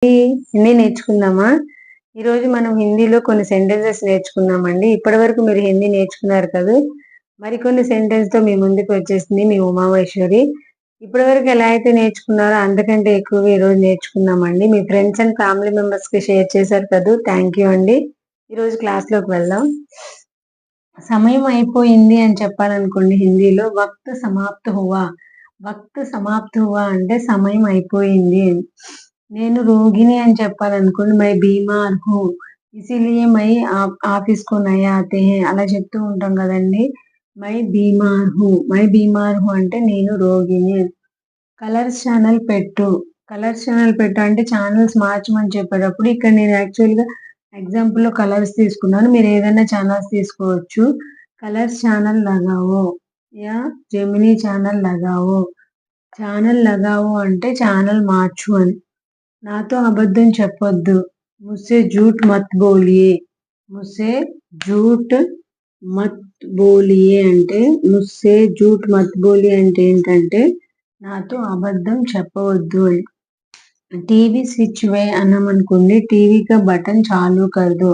హిందీ నేర్చుకుందామా? ఈరోజు మనం హిందీలో కొన్ని సెంటెన్సెస్ నేర్చుకుందామండి. ఇప్పటివరకు మీరు హిందీ నేర్చుకున్నారు కదూ! మరికొన్ని సెంటెన్స్‌తో మీ ముందుకు వచ్చేసింది మీ ఉమామహేశ్వరి. ఇప్పటివరకు ఎలా అయితే నేర్చుకున్నారో అంతకంటే ఎక్కువగా ఈరోజు నేర్చుకుందామండి. మీ ఫ్రెండ్స్ అండ్ ఫ్యామిలీ మెంబర్స్‌కి షేర్ చేశారు కదూ! థ్యాంక్ యూ అండి. ఈరోజు క్లాస్‌లోకి వెళ్దాం. సమయం అయిపోయింది అని చెప్పాలనుకోండి హిందీలో వక్త్ సమాప్త్ హువా. వక్త్ సమాప్త్ హువా అంటే సమయం అయిపోయింది అని. నేను రోగిని అని చెప్పాలనుకోండి మై బీమార్ హూ. ఇసిలియే మై ఆఫీస్ కో నయే ఆతే హై అలా చెప్తూ ఉంటాం కదండీ. మై బీమార్ హూ. మై బీమార్ హూ అంటే నేను రోగిని. కలర్స్ ఛానల్ పెట్టు. కలర్స్ ఛానల్ పెట్టు అంటే ఛానల్స్ మార్చమని చెప్పేటప్పుడు ఇక్కడ నేను యాక్చువల్‌గా ఎగ్జాంపుల్‌లో కలర్స్ తీసుకున్నాను. మీరు ఏదైనా ఛానల్స్ తీసుకోవచ్చు. కలర్స్ ఛానల్ లగావో యా జెమినీ ఛానల్ లగావో. ఛానల్ లగావో అంటే ఛానల్ మార్చు అని. నాతో అబద్ధం చెప్పొద్దు. ముస్సే జూట్ మత్ బోలియే. ముస్సే జూట్ మత్ బోలియే అంటే ముస్సే జూట్ మత్ బోలియే అంటే ఏంటంటే నాతో అబద్ధం చెప్పవద్దు అని. టీవీ స్విచ్ వే అన్నామనుకోండి టీవీ కా బటన్ చాలు కర్ దో.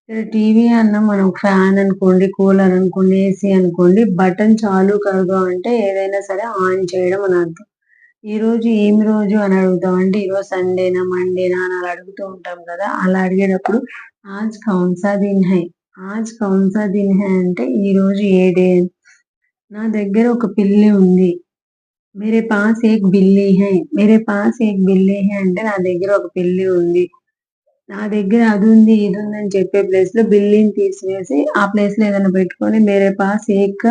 ఇక్కడ టీవీ అన్నాం మనం ఫ్యాన్ అనుకోండి, కూలర్ అనుకోండి, ఏసీ అనుకోండి బటన్ చాలు కర్ దో అంటే ఏదైనా సరే ఆన్ చేయడం అని అర్థం. ఈరోజు ఏమి రోజు అని అడుగుతాం అంటే ఈరోజు సండేనా మండేనా అని అలా అడుగుతూ ఉంటాం కదా! అలా అడిగేటప్పుడు ఆజ్ కౌన్సా దిన్ హై. ఆజ్ కౌన్సా దిన్ హై అంటే ఈరోజు ఏ డే. నా దగ్గర ఒక పిల్లి ఉంది. మేరే పాస్ ఏక్ బిల్లీ హై. మేరే పాస్ ఏక్ బిల్లీ హై అంటే నా దగ్గర ఒక పిల్లి ఉంది. నా దగ్గర అదుంది, ఇదుంది అని చెప్పే ప్లేస్‌లో బిల్లిని తీసివేసి ఆ ప్లేస్‌లో ఏదైనా పెట్టుకొని మేరే పాస్ ఏక్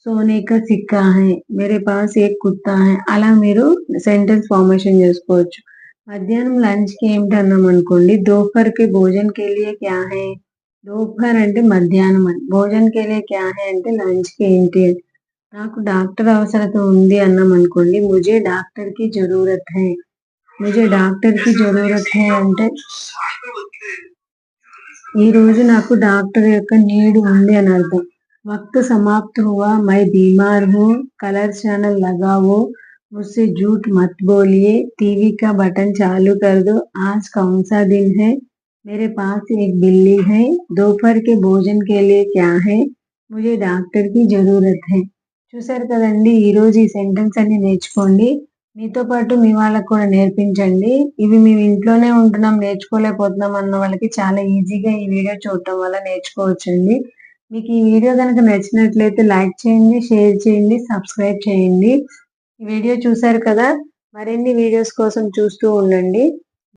సోనే కా సిక్కా హై. మేరే పాస్ ఏక్ కుత్తా హై. అలా మీరు సెంటెన్స్ ఫార్మేషన్ చేసుకోవచ్చు. మధ్యాహ్నం లంచ్‌కి ఏమిటి అన్నామనుకోండి దోపహర్ కే భోజన్ కే లియే క్యా హై. దోపహర్ అంటే మధ్యాహ్నం అని. భోజన్ కే లియే క్యా హై అంటే లంచ్‌కి ఏంటి అని. నాకు డాక్టర్ అవసరత ఉంది అన్నామనుకోండి ముజే డాక్టర్ కి జరూరత్ హై. ముజే డాక్టర్ కి జరూరత్ హై అంటే ఈరోజు నాకు డాక్టర్ యొక్క నీడ్ ఉంది అని అర్థం. వక్త్ సమాప్త్ హువా. మై బీమార్ హూ. కలర్ ఛానల్ లగావో. ముస్సే झूठ मत बोलिए. टीवी का बटन चालू कर दो. आज कौन सा दिन है. मेरे पास एक बिल्ली है. दोपहर के भोजन के लिए क्या है. मुझे డాక్టర్ కి జరూరత్ హై. చూసారు కదండి ఈరోజు ఈ సెంటెన్స్ అన్ని నేర్చుకోండి. మీతో పాటు మీ వాళ్ళకి కూడా నేర్పించండి. ఇవి మేము ఇంట్లోనే ఉంటున్నాం నేర్చుకోలేకపోతున్నాం అన్న వాళ్ళకి చాలా ఈజీగా ఈ వీడియో చూడటం వల్ల నేర్చుకోవచ్చండి. మీకు ఈ వీడియో గనుక నచ్చినట్లయితే లైక్ చేయండి, షేర్ చేయండి, సబ్స్క్రైబ్ చేయండి. ఈ వీడియో చూసారు కదా! మరిన్ని వీడియోస్ కోసం చూస్తూ ఉండండి.